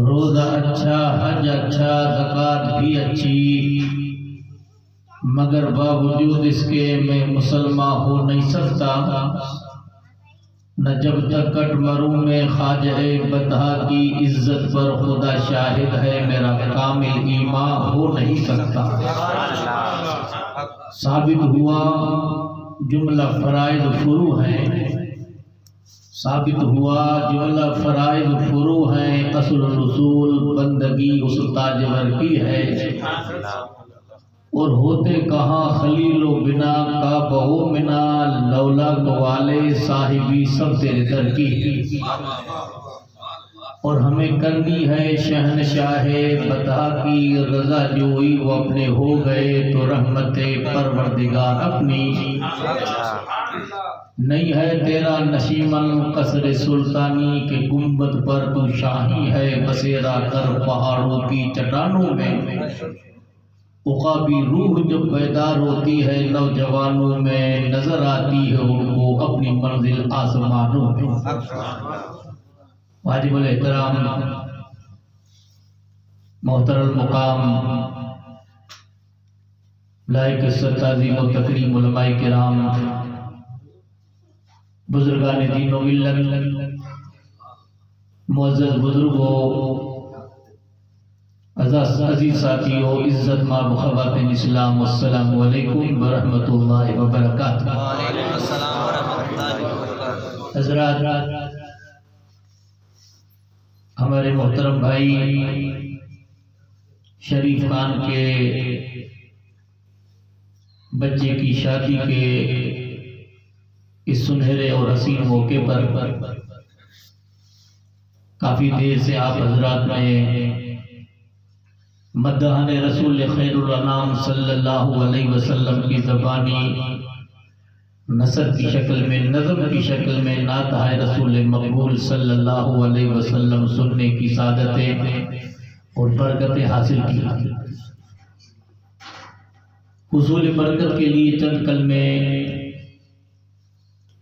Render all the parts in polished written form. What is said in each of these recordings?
روزہ اچھا، حج اچھا، زکوٰۃ بھی اچھی، مگر باوجود اس کے میں مسلمان ہو نہیں سکتا، نہ جب تک کٹ مروں میں خواجہ بطحا کی عزت پر خدا شاہد ہے میرا کامل ایمان ہو نہیں سکتا۔ ثابت ہوا جملہ فرائض فروع ہیں، ثابت ہوا جملہ فرائض فروع ہیں، اصل رسول بندگی اس تاجور کی ہے، اور ہوتے کہاں خلیل و بنا کعبہ و منا، لولا والے صاحبی سب تیرے در کی، اور ہمیں کرنی ہے شہنشاہ بطحا کی رضا جوئی، وہ اپنے ہو گئے تو رحمت پروردگار اپنی، نہیں ہے تیرا نشیمن قصر سلطانی کے گنبد پر تو شاہی ہے بسیرا کر پہاڑوں کی چٹانوں میں، عقابی روح جب بیدار ہوتی ہے نوجوانوں میں، نظر آتی ہے ان کو اپنی منزل آسمانوں میں۔ واجب الاحترام محترم مقام لائق عزت تعظیم و تکریم علماء کرام، بزرگان دین و ملت، معزز بزرگوں، عزیز ساتھیوں، عزت مآب خواتین اسلام، السلام علیکم ورحمۃ اللہ وبرکاتہ۔ حضرات، ہمارے محترم بھائی شریف خان کے بچے کی شادی کے اس سنہرے اور حسین موقع پر کافی دیر سے آپ حضرات میں مدحان رسول خیر الانام صلی اللہ علیہ وسلم کی زبانی نثر کی شکل میں، نظم کی شکل میں نعت رسول مقبول صلی اللہ علیہ وسلم سننے کی سعادتیں اور برکتیں حاصل کی۔ حصول برکت کے لیے چند کلمے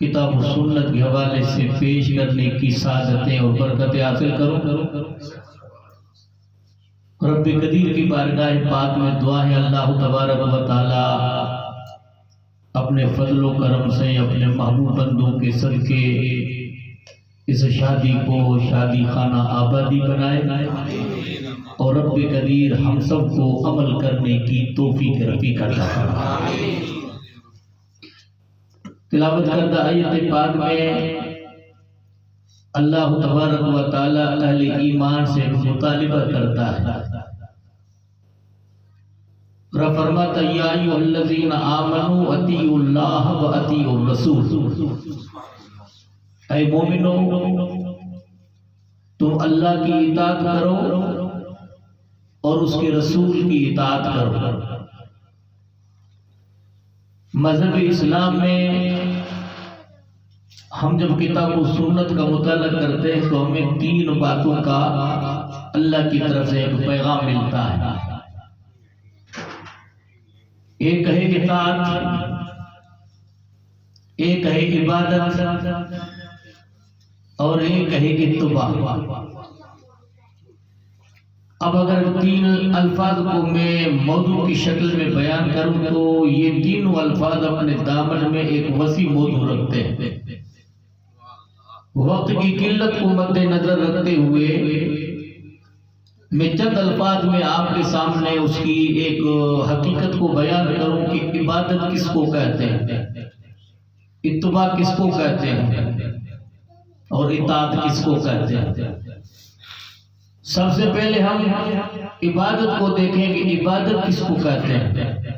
کتاب و سنت کے حوالے سے پیش کرنے کی سعادتیں اور برکتیں حاصل کروں۔ رب قدیر کی بارگاہ پاک میں دعا ہے اللہ تبارک و تعالی اپنے فضل و کرم سے اپنے محبوب بندوں کے صدقے اس شادی کو شادی خانہ آبادی بنائے، اور رب قدیر ہم سب کو عمل کرنے کی توفیق رفیق عطا فرمائے۔ تلاوت کردہ آیت پاک میں اللہ تبارک و تعالی اہل ایمان سے مطالبہ کرتا ہے، اور فرماتا یا ایھا الذین آمنوا اطیعوا اللہ و اطیعوا الرسول، اے مومنو تم اللہ کی اطاعت کرو اور اس کے رسول کی اطاعت کرو۔ مذہب اسلام میں ہم جب کتاب و سنت کا مطالعہ کرتے ہیں تو ہمیں تین باتوں کا اللہ کی طرف سے ایک پیغام ملتا ہے۔ ایک ہے اطاعت، ایک ہے عبادت، اور ایک ہے اتباع۔ اب اگر تین الفاظ کو میں موضوع کی شکل میں بیان کروں تو یہ تینوں الفاظ اپنے دامن میں ایک وسیع موضوع رکھتے ہیں۔ وقت کی قلت کو مد نظر رکھتے ہوئے میں چند الفاظ میں آپ کے سامنے اس کی ایک حقیقت کو بیان کروں کہ عبادت کس کو کہتے ہیں، اتباع کس کو کہتے ہیں، اور اطاعت کس کو کہتے ہیں۔ سب سے پہلے ہم عبادت کو دیکھیں کہ عبادت کس کو کہتے ہیں۔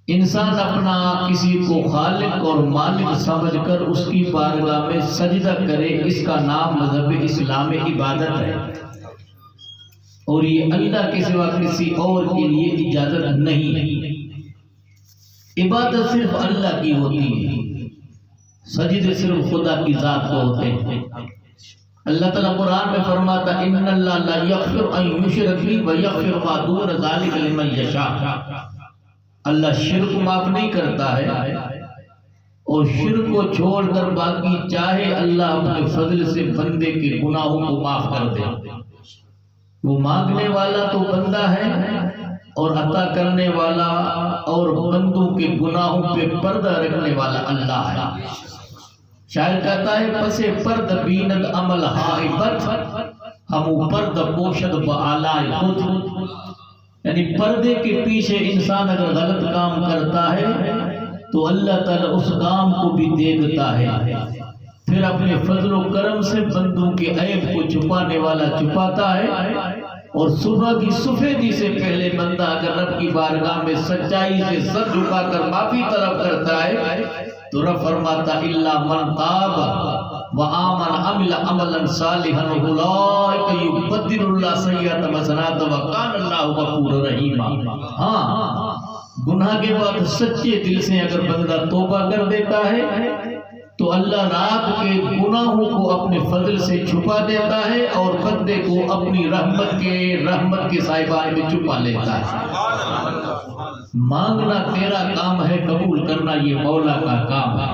انسان اپنا کسی کو خالق اور مالک سمجھ کر اس کی بارگاہ میں سجدہ کرے، اس کا نام مذہب اسلام عبادت ہے، اور یہ اللہ کے سوا کسی اور کے لیے اجازت نہیں ہے۔ عبادت صرف اللہ کی ہوتی ہے، سجدے صرف خدا کی ذات کو ہوتے ہیں۔ اللہ تعالیٰ قرآن میں فرماتا ان اللہ لا یغفر ان یشرک بہ ویغفر ما دون ذلک لمن یشاء۔ اللہ شرک معاف نہیں کرتا ہے، اور شرک کو چھوڑ کر باقی چاہے اللہ اپنے فضل سے بندے کے گناہوں کو معاف کر دے۔ وہ مانگنے والا تو بندہ ہے اور عطا کرنے والا اور بندوں کے گناہوں پہ پردہ رکھنے والا اللہ ہے۔ شاعر کہتا ہے پسے پرد بیند عمل حائبت ہمو پرد پوشد بعالائے خود، یعنی پردے کے پیچھے انسان اگر غلط کام کرتا ہے تو اللہ تعالیٰ اس کام کو بھی دیکھتا ہے، پھر اپنے فضل و کرم سے بندوں کے عیب کو چھپانے والا چھپاتا ہے، اور صبح کی سفیدی سے پہلے بندہ اگر رب کی بارگاہ میں سچائی سے سر جھکا کر معافی طلب کرتا ہے تو رب فرماتا الا من تاب وآمن عمل عملا صالحا اولئک یبدل اللہ سیئات حسنات وکان اللہ غفورا رحیما۔ ہاں، گناہ کے بعد سچے دل سے اگر بندہ توبہ کر دیتا ہے تو اللہ رات کے گناہوں کو اپنے فضل سے چھپا دیتا ہے اور بندے کو اپنی رحمت کے سائبان میں چھپا لیتا ہے۔ مانگنا تیرا کام ہے، قبول کرنا یہ مولا کا کام ہے۔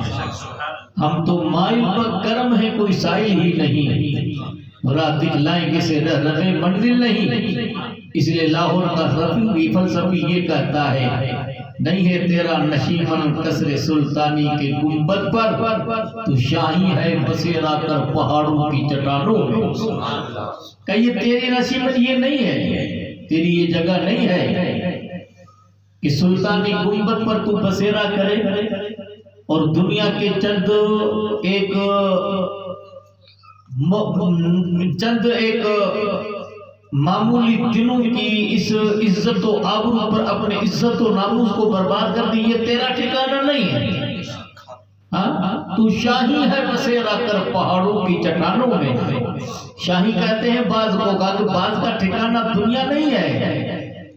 ہم تو مائل پر کرم ہے، کوئی سائل ہی نہیں، رات دکھلائیں کسے رہے منزل نہیں۔ اس لیے لاہور کا رفیع فلسفی یہ کہتا ہے نہیں ہے تیرا نشیمن کسر سلطانی کے گنبد پر، تو شاہی ہے بسیرا کر پہاڑوں کی چٹانوں میں۔ کہ یہ تیری نشیمن یہ نہیں ہے، تیری یہ جگہ نہیں ہے کہ سلطانی گنبد پر تو بسیرا کرے اور دنیا کے چند ایک معمولی دنوں کی اس عزت و آبرو پر اپنے عزت و ناموس کو برباد کر دی، یہ تیرا ٹھکانہ نہیں ہے۔ تو شاہی ہے بسیرا کر پہاڑوں کی چٹانوں میں۔ شاہی کہتے ہیں بعض کو بعض کا ٹھکانہ دنیا نہیں ہے،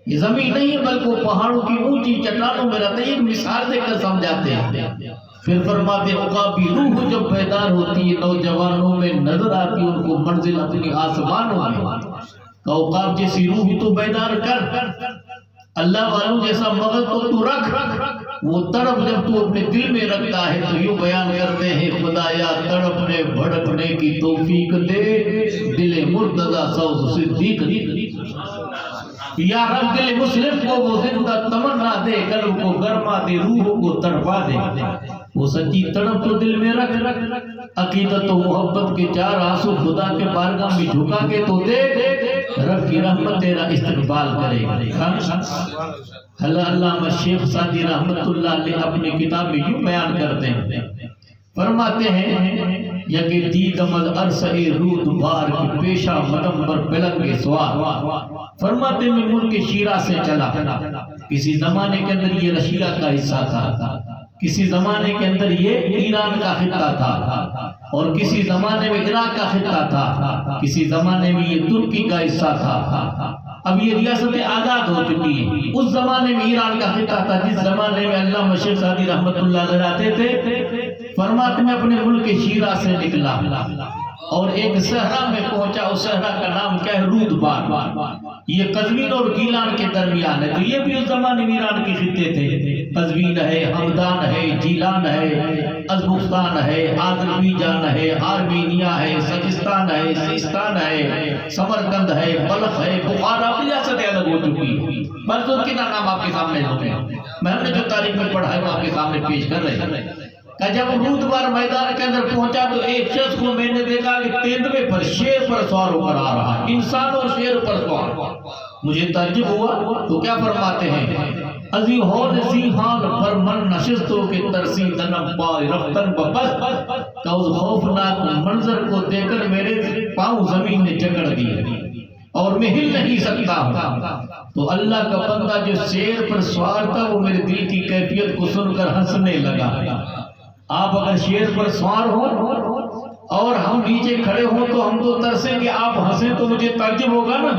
یہ زمین نہیں ہے بلکہ پہاڑوں کی اونچی چٹانوں میں رہتے ہیں۔ ایک مثال دے کر سمجھاتے ہیں، پھر فرماتے عقابی روح جب بیدار ہوتی ہے نوجوانوں میں نظر آتی ان کو منزل اپنی آسمانوں میں۔ کہ عقاب جیسی روح تو بیدار کر، اللہ والوں جیسا مغز تو رکھ، وہ تڑپ جب تو اپنے دل میں رکھتا ہے تو یوں بیان کرتے ہیں خدایا تڑپنے بھڑکنے کی توفیق دے، دل مرتضی سوز صدیق دے۔ یا رب دل مسلم کو وہ زندہ تمنا دے، قلب کو گرما دے، روح کو تڑپا دے۔ وہ سچی تڑپ تو دل میں رکھ، عقیدت و محبت کے چار آنسو خدا کے بارگاہ میں جھکا کے تو دے، رب کی رحمت تیرا استقبال کرے گا۔ علامہ شیخ سعدی رحمت اللہ علیہ اپنی کتاب میں یوں بیان کرتے ہیں، فرماتے ہیں یکی دیدمد عرصہ رود بار کی پیشہ مدم پر پلنگ سوار۔ فرماتے میں ملک شیراز سے چلا، کسی زمانے کے اندر یہ رشیا کا حصہ تھا، کسی زمانے کے اندر یہ ایران کا خطہ تھا، اور کسی زمانے میں عراق کا خطہ تھا، کسی زمانے میں یہ ترکی کا حصہ تھا۔ اب یہ ریاستیں آزاد ہو چکی ہیں۔ اس زمانے میں ایران کا خطہ تھا جس زمانے میں علامہ شیخ سعدی رحمت اللہ علیہ رہتے تھے۔ فرماتے میں اپنے ملک شیراز سے نکلا اور ایک صحرا میں پہنچا، اس صحرا کا نام کیا ہے؟ رودبار۔ یہ قزوین اور گیلان کے درمیان ہے، تو یہ بھی اس زمانے میں ایران کے خطے تھے۔ قزوین ہے، ہمدان ہے، جیلان ہے، ازبکستان ہے، آذربائیجان ہے، آرمینیا ہے، سجستان ہے، سیستان ہے، سمرقند ہے، بلخ ہے، بخارا، ریاستیں الگ ہو چکی ہیں۔ بس ان کے نام آپ کے سامنے ہوتے ہیں، میں نے جو تاریخ میں پڑھا ہے وہ آپ کے سامنے پیش کر رہے ہیں۔ کہ جب رودبار میدان کے اندر پہنچا تو ایک شخص کو میں نے دیکھا کہ تیندوے پر شیر پر سوار ہو کر آ رہا ہے، انسان اور شیر پر سوار۔ مجھے تعجب ہوا تو کیا فرماتے ہیں، ازی ہون زیحان پر من نشستوں کے ترسی دنم پائے رفتن بپس، کہ اس خوفناک منظر کو دیکھ کر میرے پاؤں زمین نے جکڑ دیے اور میں ہل نہیں سکتا ہوں۔ تو اللہ کا بندہ جو شیر پر سوار تھا وہ میرے دل کی کیفیت کو سن کر ہنسنے لگا۔ آپ اگر شیر پر سوار ہو اور ہم نیچے کھڑے ہوں تو ہم تو ترسیں گے، آپ ہنسیں تو مجھے تعجب ہوگا نا۔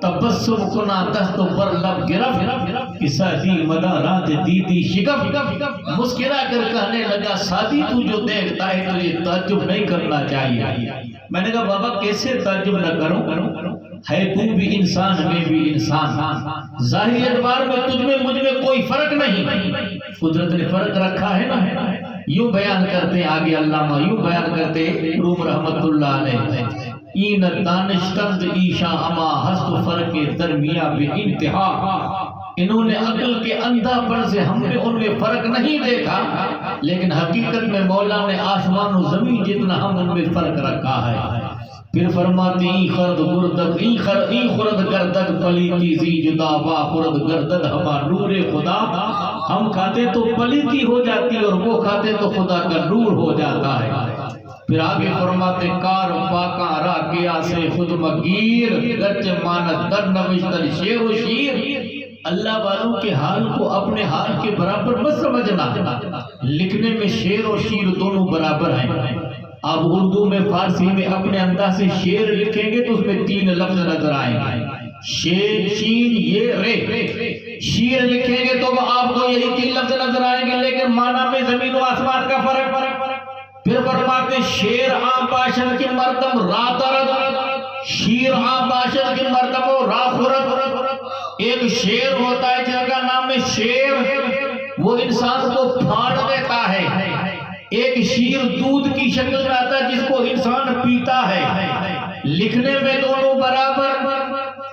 تبسم کنا دست پر لب گرفت، کہ سادی مدہ رات دیدی شکف، مسکرا کر کہنے لگا سادی تو جو دیکھتا ہے تو یہ تعجب نہیں کرنا چاہیے۔ میں نے کہا بابا کیسے تعجب نہ کروں، ہے تو بھی انسان میں بھی انسان، ظاہری اعتبار میں تجھ میں مجھ میں کوئی فرق نہیں، قدرت نے فرق رکھا ہے نا۔ یوں بیان کرتے ہیں آگے علامہ، یوں بیان کرتے روم رحمت اللہ علیہ، این دانشتند ایشا اما ہست فرق درمیاں بے انتہا، انہوں نے عقل کے اندھا پن سے ہم نے ان میں فرق نہیں دیکھا، لیکن حقیقت میں مولا نے آسمان و زمین جتنا ہم ان میں فرق رکھا ہے۔ پھر فرماتے ای خرد گردد ای خرد گردد پلیتی زی جدا با خرد گردد ہما نور خدا، ہم کھاتے تو پلیتی ہو جاتی اور وہ کھاتے تو خدا کا نور ہو جاتا ہے۔ پھر آگے فرماتے کار پاکاں را گیا سے خود مگیر، گرچ مانت در نوشتر شیر و شیر، اللہ والوں کے حال کو اپنے حال کے برابر مت سمجھنا، لکھنے میں شیر اور شیر دونوں برابر ہیں۔ آپ اردو میں فارسی میں اپنے انداز سے شیر لکھیں گے تو اس میں 3 لفظ نظر آئیں گے، شیر شین یہ رے، شیر لکھیں گے تو آپ کو یہی 3 لفظ نظر آئیں گے، لیکن معنی میں زمین و آسمان کا فرق۔ پھر فرماتے شیر عام باشد کے مردم را درد، شیر عام باشد کے مردم و را خورد۔ ایک شیر ہوتا ہے جس کا نام ہے شیر، وہ انسان کو پھاڑ دیتا ہے، ایک شیر دودھ کی شکل میں آتا ہے جس کو انسان پیتا ہے، لکھنے میں دونوں برابر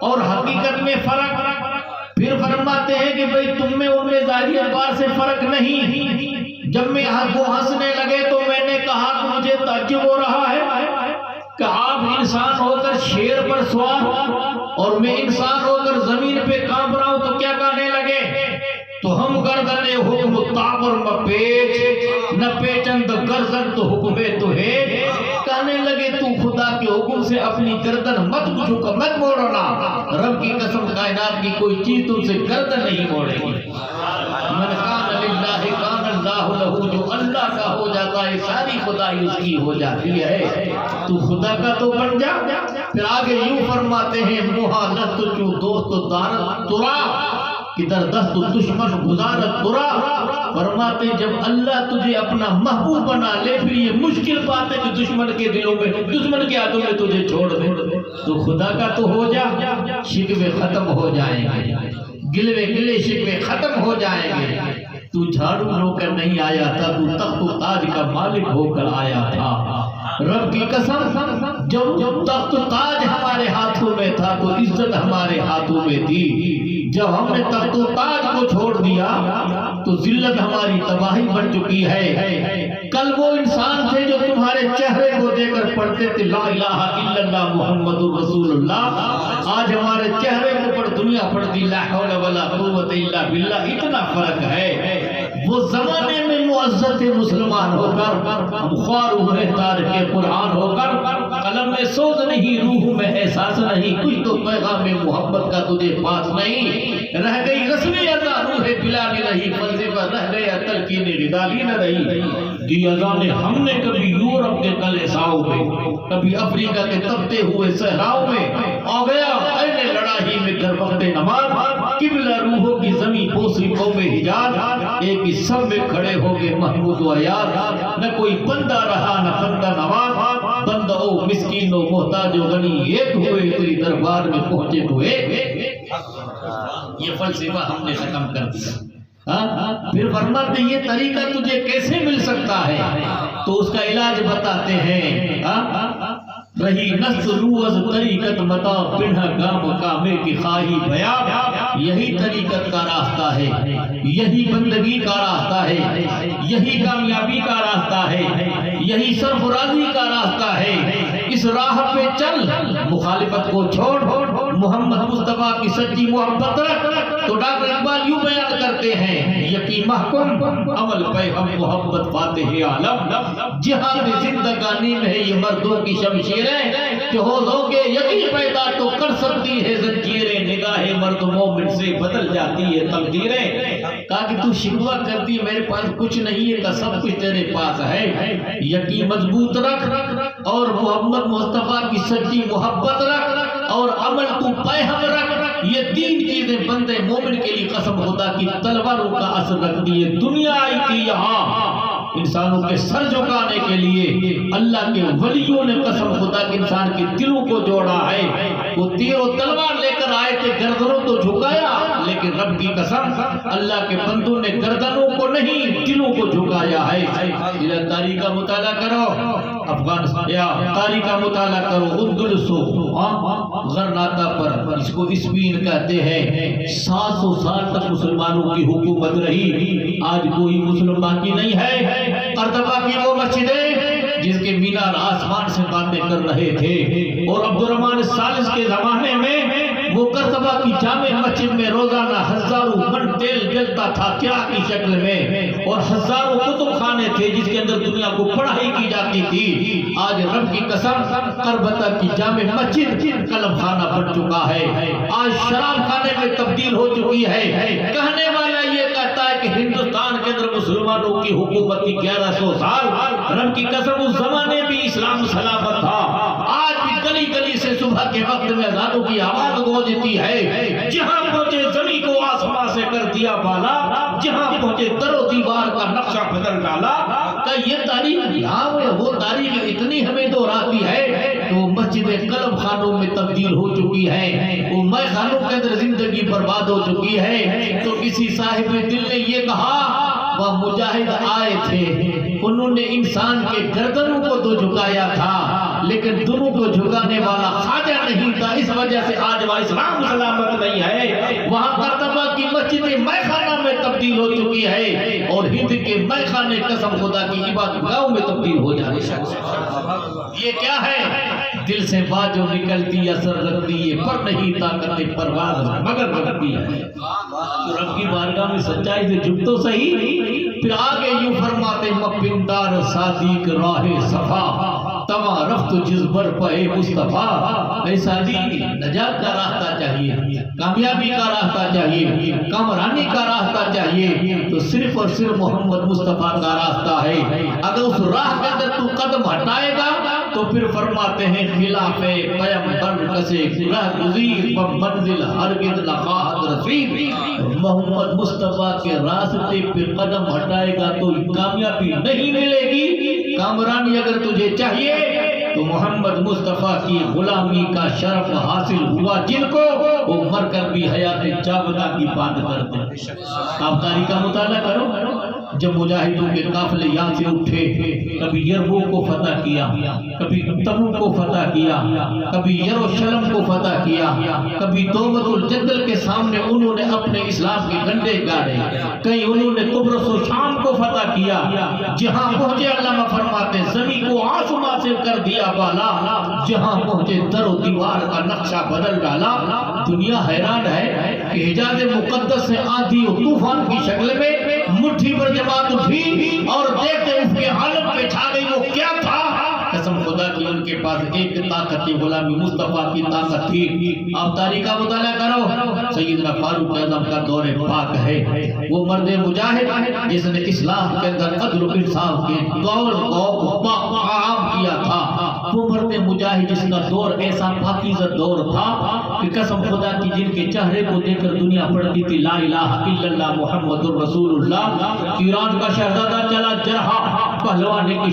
اور حقیقت میں فرق۔ پھر فرماتے ہیں کہ بھئی تم میں ان میں ظاہری اعتبار سے فرق نہیں۔ جب میں وہ ہنسنے لگے تو میں نے کہا کہ مجھے تعجب ہو رہا ہے کہ آپ انسان ہو کر شیر پر سوار اور میں انسان ہو کر زمین پہ کانپ رہا ہوں تو کیا کہنے لگے؟ تو ہم گردن حکم تابر مپیچ نہ پیچند گردن تو حکم تو ہے، کہنے لگے تو خدا کے حکم سے اپنی گردن مت جھکا، مت موڑنا، رب کی قسم کائنات کی کوئی چیز تم سے گردن نہیں موڑے گی۔ من کان للہ کان اللہ لہو، جو اللہ کا ہو جاتا ہے ساری خدائی اس کی ہو جاتی ہے، تو خدا کا تو بن جا۔ پھر آگے یوں فرماتے ہیں محالت جو دوست دارت ترا، کدھر دست دشمن گزارت ترا، فرماتے جب اللہ تجھے اپنا محبوب بنا لے پھر یہ مشکل بات ہے کہ دشمن کے دلوں میں، دشمن کے ہاتھوں میں تجھے چھوڑ دے، تو خدا کا تو ہو جا، شکوے ختم ہو جائیں گے، گلے شکوے ختم ہو جائیں گے۔ تو جھاڑو لو کر نہیں آیا تھا، تو تخت و تاج کا مالک ہو کر آیا تھا۔ رب کی قسم جب تخت و تاج ہمارے ہاتھوں میں تھا تو عزت ہمارے ہاتھوں میں تھی، جب ہم نے تخت و تاج کو چھوڑ دیا تو ذلت ہماری تباہی بن چکی ہے۔ کل وہ انسان تھے جو تمہارے چہرے کو دے کر پڑھتے تھے لا الہ الا اللہ محمد رسول اللہ، آج ہمارے چہرے کو پر دنیا پڑھتی لا حول ولا قوت الا باللہ۔ اتنا فرق ہے، وہ زمانے میں معزز مسلمان ہو کر خوار ہوئے تارک قرآن ہو کر، قلم میں سوز نہیں، روح میں احساس نہیں، کچھ تو پیغام محبت کا تجھے پاس نہیں، رہ گئی رسمی ادا روح بلا بھی رہی، فلسفہ رہ گیا تلقین غزالی نہ رہی۔ دی اذان ہم نے کبھی یورپ کے کلیساؤں میں، کبھی افریقہ کے تپتے ہوئے صحراؤں میں آ گیا، اینے لڑائی میں در وقت نماز، قبلہ روحوں کی زمین پوسی قوم حجاز، ایک ہی سب میں کھڑے ہو گئے محمود و عیاض، نہ کوئی بندہ رہا نہ بندہ نواز، بندہ او مسکین و محتاج و غنی ایک ہوئے، تیری دربار میں پہنچے ہوئے۔ یہ فلسفہ ہم نے ختم کر دیا۔ پھر فرماتے ہیں یہ طریقہ تجھے کیسے مل سکتا ہے؟ تو اس کا علاج بتاتے ہیں، رہی نفس روز طریقت متا پنہ گام کامے کی خواہی بیا، یہی طریقت کا راستہ ہے، یہی بندگی کا راستہ ہے، یہی کامیابی کا راستہ ہے، یہی سرفرازی کا راستہ ہے۔ اس راہ پہ چل، مخالفت کو چھوڑ، محمد مصطفیٰ کی سچی محبت رکھ۔ تو ڈاکٹر اقبال یوں بیان کرتے ہیں، یقین محکم عمل پہ ہم محبت فاتح عالم، جہاد زندگانی میں ہے یہ مردوں کی شمشیریں، کہ ہو کے یقین پیدا تو کر سکتی ہے زنجیریں، نگاہ مرد مومن سے بدل جاتی ہے تقدیریں۔ کہا کہ تو شکوہ کرتی میرے پاس کچھ نہیں ہے، کہ سب کچھ تیرے پاس ہے، یقین مضبوط رکھ اور محمد مصطفیٰ کی سچی محبت رکھ اور عمل تو پیہم رکھ۔ یہ 3 چیزیں بندے مومن کے لیے قسم خدا کی تلواروں کا اثر رکھتی ہے۔ دنیا آئی تھی یہاں انسانوں کے سر جھکانے کے لیے، اللہ کے ولیوں نے قسم خدا کے انسان کے دلوں کو جوڑا ہے۔ وہ تیر و تلوار لے کر آئے تھے نے گردنوں تو جھکایا، لیکن رب کی قسم اللہ کے بندوں نے گردنوں کو نہیں دلوں کو جھکایا ہے۔ تاریخ کا مطالعہ کرو، افغانستان یا تاریخ کا مطالعہ کرو، اندلس غرناطہ پر، اس کو اسپین کہتے ہیں، 700 سال تک مسلمانوں کی حکومت رہی، آج کوئی مسلم باقی نہیں ہے۔ قرطبہ کی وہ مسجدیں جس کے مینار آسمان سے باتیں کر رہے تھے، اور عبد الرحمن الثالث کے زمانے میں وہ قرطبہ کی جامع مسجد میں روزانہ ہزاروں من تیل جلتا تھا چراغ کی شکل میں، اور ہزاروں کتب خانے تھے جس کے اندر دنیا کو پڑھائی کی جاتی تھی۔ آج رب کی قسم قرطبہ کی جامع مسجد قلب خانہ بن چکا ہے، آج شراب خانے میں تبدیل ہو چکی ہے۔ کہنے والا یہ کہتا ہے کہ ہندوستان کے اندر مسلمانوں کی حکومت کی 1100 سال، رب کی قسم اس زمانے بھی اسلام سلامت تھا۔ آج بھی گلی گلی سے صبح کے وقت میں اذانوں کی آواز گونجتی ہے، جہاں پہنچے زمین کو آسمان سے کر دیا بالا، جہاں پہنچے در و دیوار کا نقشہ بدل ڈالا۔ کہ یہ تاریخ یہاں وہ تاریخ اتنی ہمیں دہراتی ہے کہ وہ مسجد قلب خانوں میں تبدیل ہو چکی ہے، وہ مے خانوں کے اندر زندگی برباد ہو چکی ہے۔ تو کسی صاحب دل نے یہ کہا، وہ مجاہد آئے تھے، انہوں نے انسان کے گردنوں کو تو جھکایا تھا، لیکن دلوں کو جھکانے والا خواجہ نہیں تھا، اس وجہ سے آج وہ اسلام سلامت نہیں ہے۔ وہاں قرطبہ کی مسجد مے خانہ میں تبدیل ہو چکی ہے، اور ہند کے مے خانے قسم خدا کی عبادت گاہوں میں تبدیل ہو جانے۔ یہ کیا ہے؟ دل سے بات جو نکلتی اثر رکھتی، یہ پر نہیں طاقت پرواز مگر رکھتی ہے۔ تو رب کی بارگاہ میں سچائی سے جھک تو صحیح۔ پھر آگے یوں فرماتے، مپندار صادق راہ صفا، تما رفت جزبر پہ مصطفیٰ۔ اے صادق، نجات کا راستہ چاہیے، کامیابی کا راستہ چاہیے، کامرانی کا راستہ چاہیے، تو صرف اور صرف محمد مصطفیٰ کا راستہ ہے۔ اگر اس راہ کے اندر تو قدم ہٹائے گا تو پھر فرماتے ہیں، خلاف پیغمبر کسے راہ گزیر منزل ہرگز نخواہد رسید۔ محمد مصطفیٰ کے راستے پہ قدم ہٹائے گا تو کامیابی نہیں ملے گی۔ کامرانی اگر تجھے چاہیے تو محمد مصطفیٰ کی غلامی کا شرف حاصل ہوا، جن کو وہ مر کر بھی حیات جاودہ کی بات کرتے ہیں۔ آپ تاریخ کا مطالعہ کرو، جب مجاہدوں کے قافلے یہاں سے اٹھے، کبھی یرموک کو فتح کیا، کبھی تبوک کو فتح کیا، کبھی یروشلم کو فتح کیا، کبھی دومت الجدل کے سامنے انہوں نے اپنے اسلام کے گنڈے گاڑے، کہیں انہوں نے قبرص و شام کو فتح کیا۔ جہاں پہنچے علامہ فرماتے زمین کو آسمان سے کر دیا بالا، جہاں پہنچے در و دیوار کا نقشہ بدل ڈالا۔ دنیا حیران ہے کہ حجاز مقدس سے آندھی و طوفان کی شکل میں مٹھی پر جماعت اٹھی، اور دیکھتے اس کے عالم پہ چھا گئی، وہ کیا تھا؟ قسم خدا کی ان کے پاس ایک طاقت تھی، غلامی مصطفیٰ کی طاقت تھی۔ آپ تاریخ کا مطالعہ کرو، سیدنا فاروق اعظم کا دور پاک ہے، وہ مرد مجاہد جس نے اسلام کے اندر عدل و انصاف کے دور کو عام کیا تھا، وہ مرد مجاہد جس کا دور ایسا پاکیزہ دور تھا کہ قسم خدا کی جن کے چہرے کو دیکھ کر دنیا پڑھتی تھی لا الہ الا اللہ محمد الرسول اللہ۔ ایران کا شہزادہ چلا جرحا پہلوانے کی